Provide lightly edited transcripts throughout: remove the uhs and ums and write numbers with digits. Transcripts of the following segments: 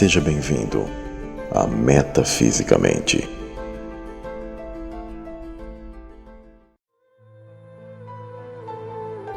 Seja bem-vindo a Metafisicamente.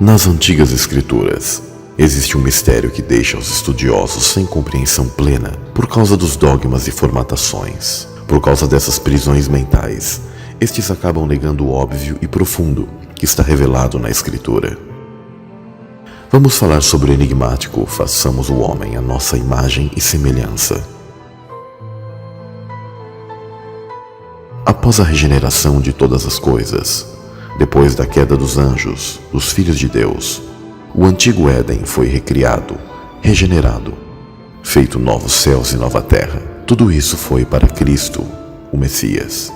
Nas antigas escrituras, existe um mistério que deixa os estudiosos sem compreensão plena por causa dos dogmas e formatações. Por causa dessas prisões mentais, estes acabam negando o óbvio e profundo que está revelado na escritura. Vamos falar sobre o enigmático "façamos o homem à nossa imagem e semelhança". Após a regeneração de todas as coisas, depois da queda dos anjos, dos filhos de Deus, o antigo Éden foi recriado, regenerado, feito novos céus e nova terra. Tudo isso foi para Cristo, o Messias.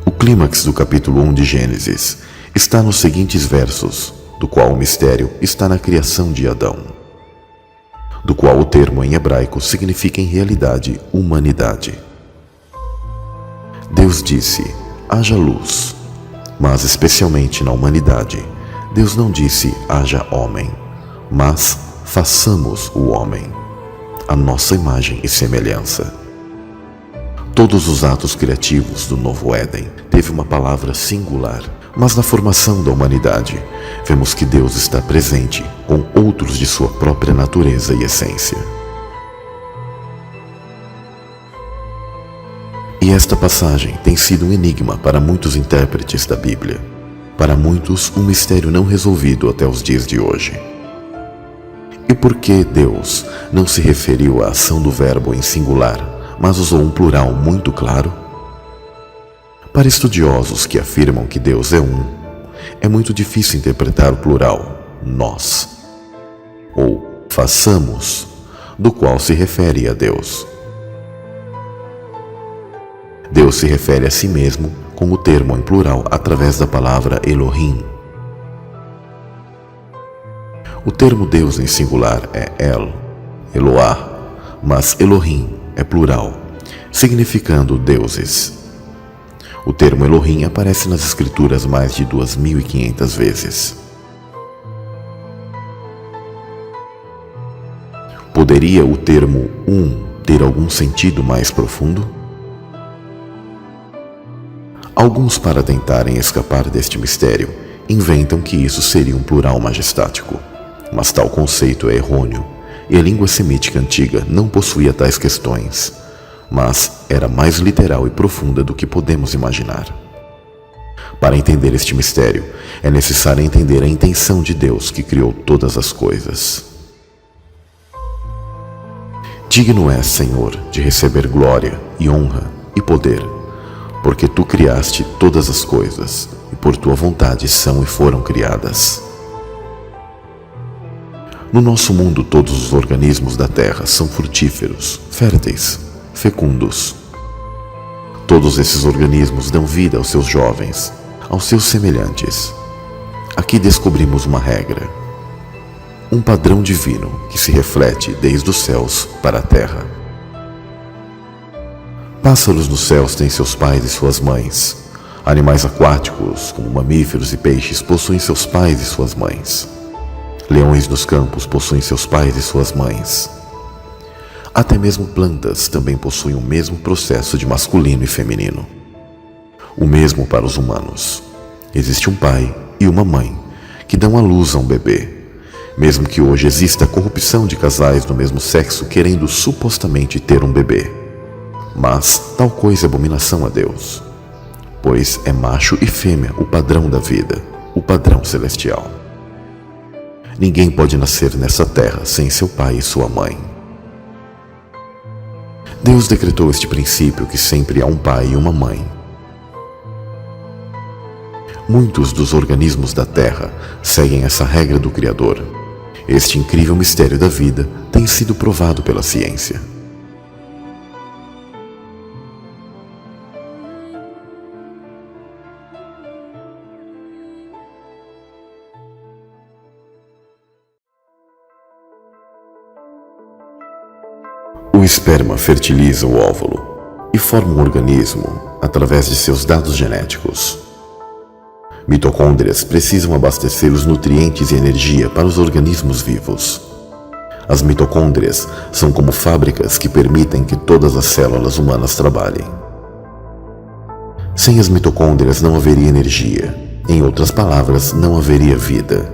O clímax do capítulo 1 de Gênesis está nos seguintes versos, do qual o mistério está na criação de Adão, do qual o termo em hebraico significa em realidade humanidade. Deus disse: haja luz, mas especialmente na humanidade, Deus não disse haja homem, mas façamos o homem, a nossa imagem e semelhança. Todos os atos criativos do novo Éden teve uma palavra singular, mas na formação da humanidade, vemos que Deus está presente com outros de sua própria natureza e essência. E esta passagem tem sido um enigma para muitos intérpretes da Bíblia. Para muitos, um mistério não resolvido até os dias de hoje. E por que Deus não se referiu à ação do verbo em singular, mas usou um plural muito claro? Para estudiosos que afirmam que Deus é um, é muito difícil interpretar o plural nós, ou façamos, do qual se refere a Deus. Deus se refere a si mesmo com o termo em plural através da palavra Elohim. O termo Deus em singular é El, Eloá, mas Elohim é plural, significando deuses. O termo Elohim aparece nas escrituras mais de 2.500 vezes. Poderia o termo ter algum sentido mais profundo? Alguns, para tentarem escapar deste mistério, inventam que isso seria um plural majestático, mas tal conceito é errôneo e a língua semítica antiga não possuía tais questões, mas era mais literal e profunda do que podemos imaginar. Para entender este mistério, é necessário entender a intenção de Deus que criou todas as coisas. Digno és, Senhor, de receber glória e honra e poder, porque tu criaste todas as coisas, e por tua vontade são e foram criadas. No nosso mundo, todos os organismos da terra são frutíferos, férteis, fecundos. Todos esses organismos dão vida aos seus jovens, aos seus semelhantes. Aqui descobrimos uma regra, um padrão divino que se reflete desde os céus para a terra. Pássaros nos céus têm seus pais e suas mães. Animais aquáticos, como mamíferos e peixes, possuem seus pais e suas mães. Leões nos campos possuem seus pais e suas mães. Até mesmo plantas também possuem o mesmo processo de masculino e feminino. O mesmo para os humanos. Existe um pai e uma mãe que dão à luz a um bebê. Mesmo que hoje exista a corrupção de casais do mesmo sexo querendo supostamente ter um bebê. Mas tal coisa é abominação a Deus, pois é macho e fêmea o padrão da vida, o padrão celestial. Ninguém pode nascer nessa terra sem seu pai e sua mãe. Deus decretou este princípio que sempre há um pai e uma mãe. Muitos dos organismos da terra seguem essa regra do Criador. Este incrível mistério da vida tem sido provado pela ciência. O esperma fertiliza o óvulo e forma um organismo através de seus dados genéticos. Mitocôndrias precisam abastecer os nutrientes e energia para os organismos vivos. As mitocôndrias são como fábricas que permitem que todas as células humanas trabalhem. Sem as mitocôndrias não haveria energia. Em outras palavras, não haveria vida.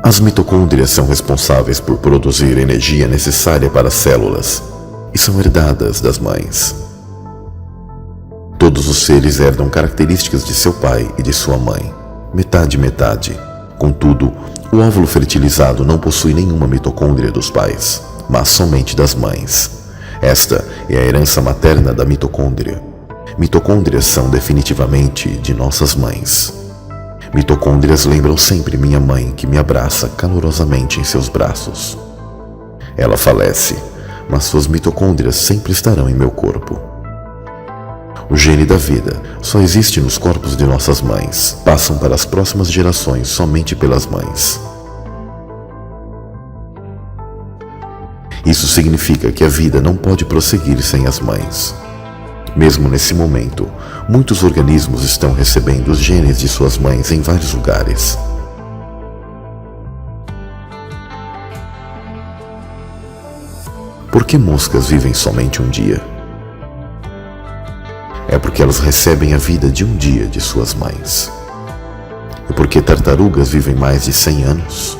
As mitocôndrias são responsáveis por produzir a energia necessária para as células e são herdadas das mães. Todos os seres herdam características de seu pai e de sua mãe, metade. Contudo, o óvulo fertilizado não possui nenhuma mitocôndria dos pais, mas somente das mães. Esta é a herança materna da mitocôndria. Mitocôndrias são definitivamente de nossas mães. Mitocôndrias lembram sempre minha mãe, que me abraça calorosamente em seus braços. Ela falece, mas suas mitocôndrias sempre estarão em meu corpo. O gene da vida só existe nos corpos de nossas mães. Passam para as próximas gerações somente pelas mães. Isso significa que a vida não pode prosseguir sem as mães. Mesmo nesse momento, muitos organismos estão recebendo os genes de suas mães em vários lugares. Por que moscas vivem somente um dia? É porque elas recebem a vida de um dia de suas mães. E por que tartarugas vivem mais de 100 anos?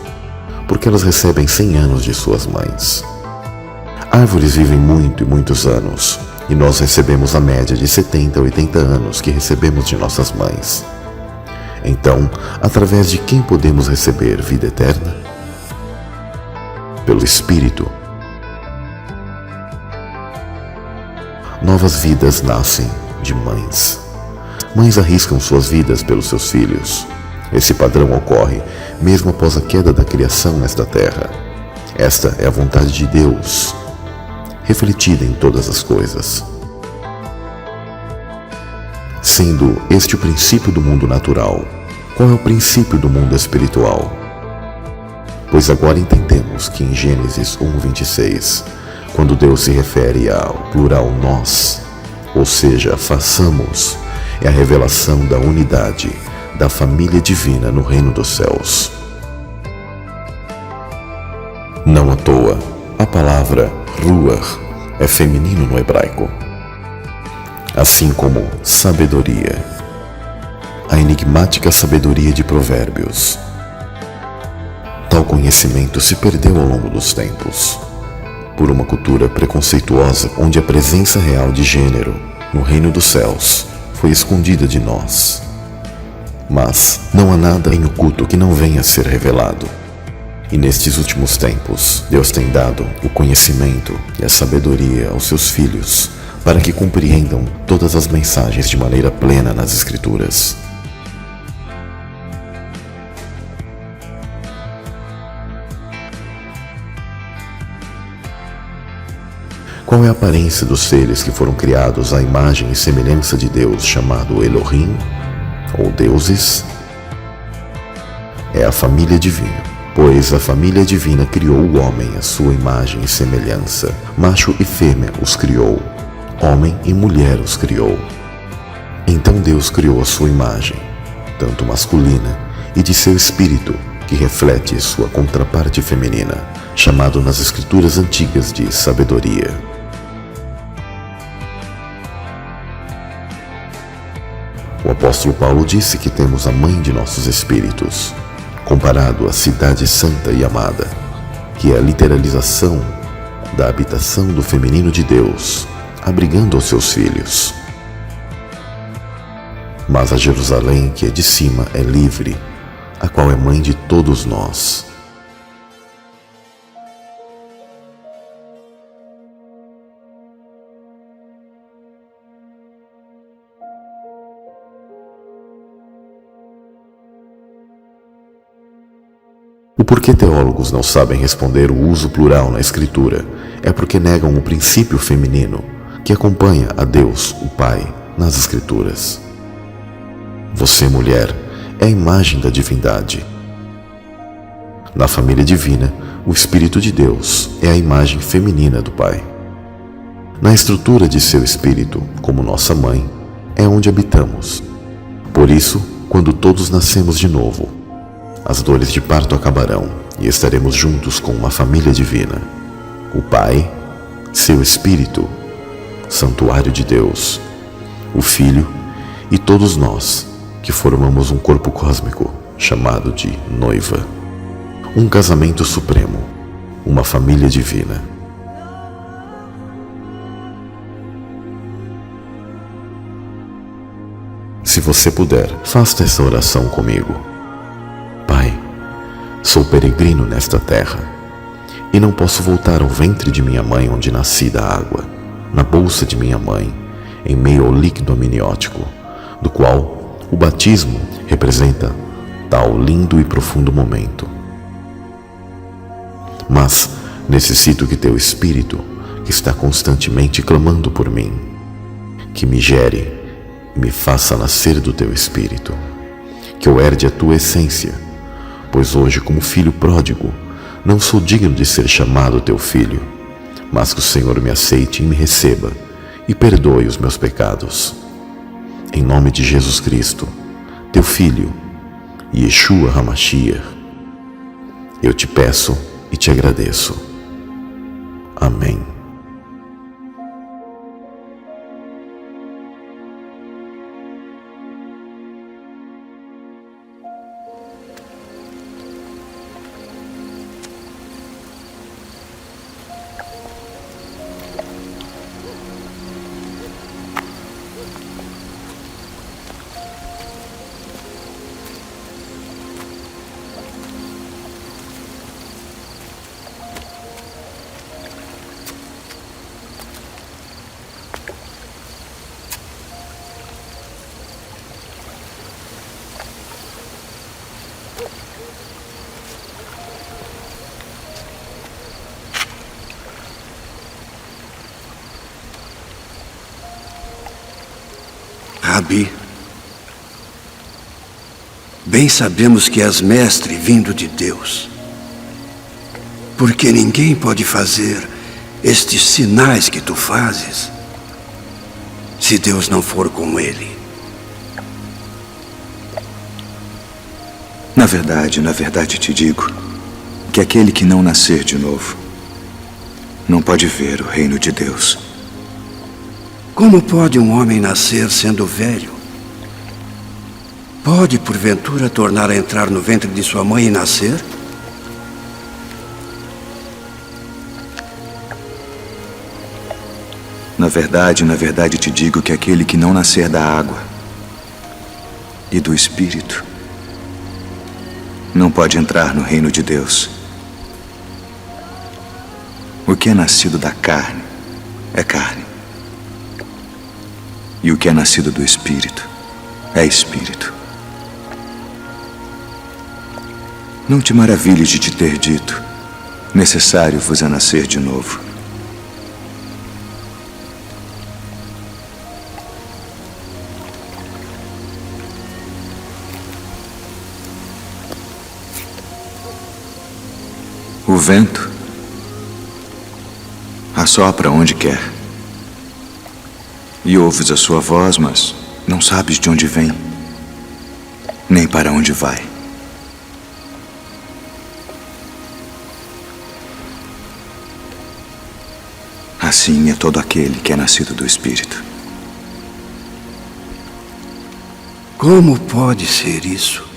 Porque elas recebem 100 anos de suas mães. Árvores vivem muito e muitos anos, e nós recebemos a média de 70 a 80 anos que recebemos de nossas mães. Então, através de quem podemos receber vida eterna? Pelo Espírito. Novas vidas nascem de mães. Mães arriscam suas vidas pelos seus filhos. Esse padrão ocorre mesmo após a queda da criação nesta terra. Esta é a vontade de Deus, refletida em todas as coisas. Sendo este o princípio do mundo natural, qual é o princípio do mundo espiritual? Pois agora entendemos que em Gênesis 1:26, quando Deus se refere ao plural nós, ou seja, façamos, é a revelação da unidade da família divina no reino dos céus. Não à toa, a palavra ruach é feminino no hebraico, assim como sabedoria, a enigmática sabedoria de Provérbios. Tal conhecimento se perdeu ao longo dos tempos, por uma cultura preconceituosa onde a presença real de gênero no reino dos céus foi escondida de nós. Mas não há nada em oculto que não venha a ser revelado. E nestes últimos tempos, Deus tem dado o conhecimento e a sabedoria aos seus filhos para que compreendam todas as mensagens de maneira plena nas Escrituras. Qual é a aparência dos seres que foram criados à imagem e semelhança de Deus, chamado Elohim, ou deuses? É a família divina, pois a família divina criou o homem à sua imagem e semelhança. Macho e fêmea os criou, homem e mulher os criou. Então Deus criou a sua imagem, tanto masculina e de seu espírito, que reflete sua contraparte feminina, chamado nas escrituras antigas de sabedoria. O apóstolo Paulo disse que temos a mãe de nossos espíritos, comparado à cidade santa e amada, que é a literalização da habitação do feminino de Deus, abrigando os seus filhos. Mas a Jerusalém, que é de cima, é livre, a qual é mãe de todos nós. O porquê teólogos não sabem responder o uso plural na Escritura é porque negam o princípio feminino que acompanha a Deus, o Pai, nas Escrituras. Você, mulher, é a imagem da divindade. Na família divina, o Espírito de Deus é a imagem feminina do Pai. Na estrutura de seu Espírito, como nossa mãe, é onde habitamos. Por isso, quando todos nascemos de novo, as dores de parto acabarão e estaremos juntos com uma família divina. O Pai, seu Espírito, Santuário de Deus, o Filho e todos nós que formamos um corpo cósmico chamado de noiva. Um casamento supremo, uma família divina. Se você puder, faça essa oração comigo. Pai, sou peregrino nesta terra e não posso voltar ao ventre de minha mãe onde nasci da água, na bolsa de minha mãe, em meio ao líquido amniótico, do qual o batismo representa tal lindo e profundo momento. Mas necessito que teu Espírito, que está constantemente clamando por mim, que me gere e me faça nascer do teu Espírito, que eu herde a tua essência, pois hoje, como filho pródigo, não sou digno de ser chamado teu filho, mas que o Senhor me aceite e me receba e perdoe os meus pecados. Em nome de Jesus Cristo, teu Filho, Yeshua HaMashiach, eu te peço e te agradeço. Amém. Rabi, bem sabemos que és mestre vindo de Deus, porque ninguém pode fazer estes sinais que tu fazes se Deus não for com ele. Na verdade te digo que aquele que não nascer de novo não pode ver o reino de Deus. Como pode um homem nascer sendo velho? Pode, porventura, tornar a entrar no ventre de sua mãe e nascer? Na verdade te digo que aquele que não nascer da água e do Espírito não pode entrar no reino de Deus. O que é nascido da carne é carne, e o que é nascido do Espírito é Espírito. Não te maravilhes de te ter dito: necessário vos é nascer de novo. O vento assopra onde quer, e ouves a sua voz, mas não sabes de onde vem, nem para onde vai. Assim é todo aquele que é nascido do Espírito. Como pode ser isso?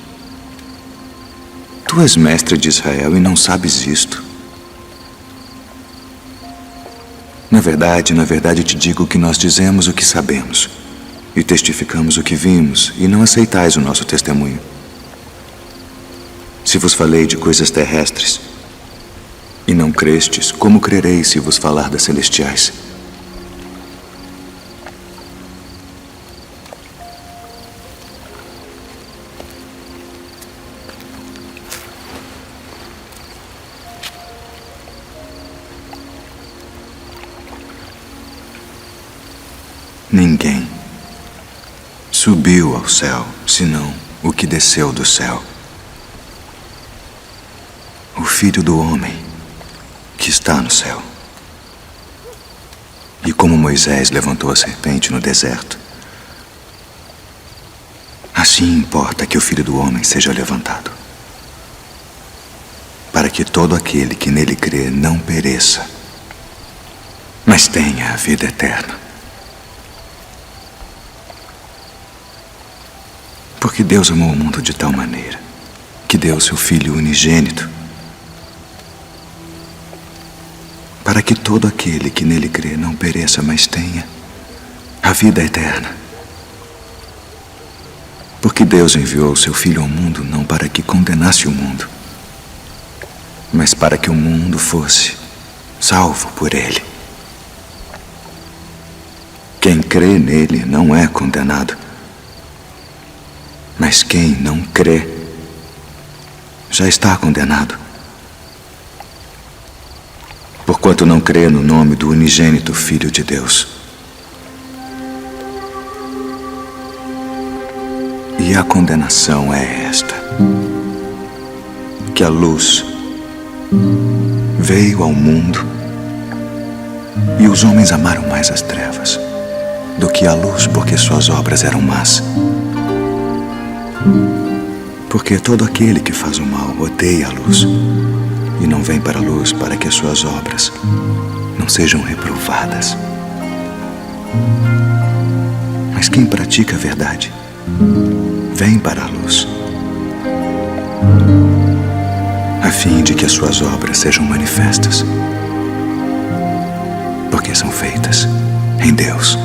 Tu és mestre de Israel e não sabes isto. Na verdade te digo que nós dizemos o que sabemos e testificamos o que vimos, e não aceitais o nosso testemunho. Se vos falei de coisas terrestres e não crestes, como crereis se vos falar das celestiais? Ninguém subiu ao céu, senão o que desceu do céu, o Filho do Homem que está no céu. E como Moisés levantou a serpente no deserto, assim importa que o Filho do Homem seja levantado, para para que todo aquele que nele crê não pereça, mas tenha a vida eterna. Porque Deus amou o mundo de tal maneira que deu o seu Filho unigênito, para que todo aquele que nele crê não pereça, mas tenha a vida eterna. Porque Deus enviou o seu Filho ao mundo não para que condenasse o mundo, mas para que o mundo fosse salvo por ele. Quem crê nele não é condenado, mas quem não crê já está condenado, porquanto não crê no nome do unigênito Filho de Deus. E a condenação é esta: que a luz veio ao mundo e os homens amaram mais as trevas do que a luz, porque suas obras eram más. Porque todo aquele que faz o mal odeia a luz e não vem para a luz, para que as suas obras não sejam reprovadas. Mas quem pratica a verdade vem para a luz, a fim de que as suas obras sejam manifestas, porque são feitas em Deus.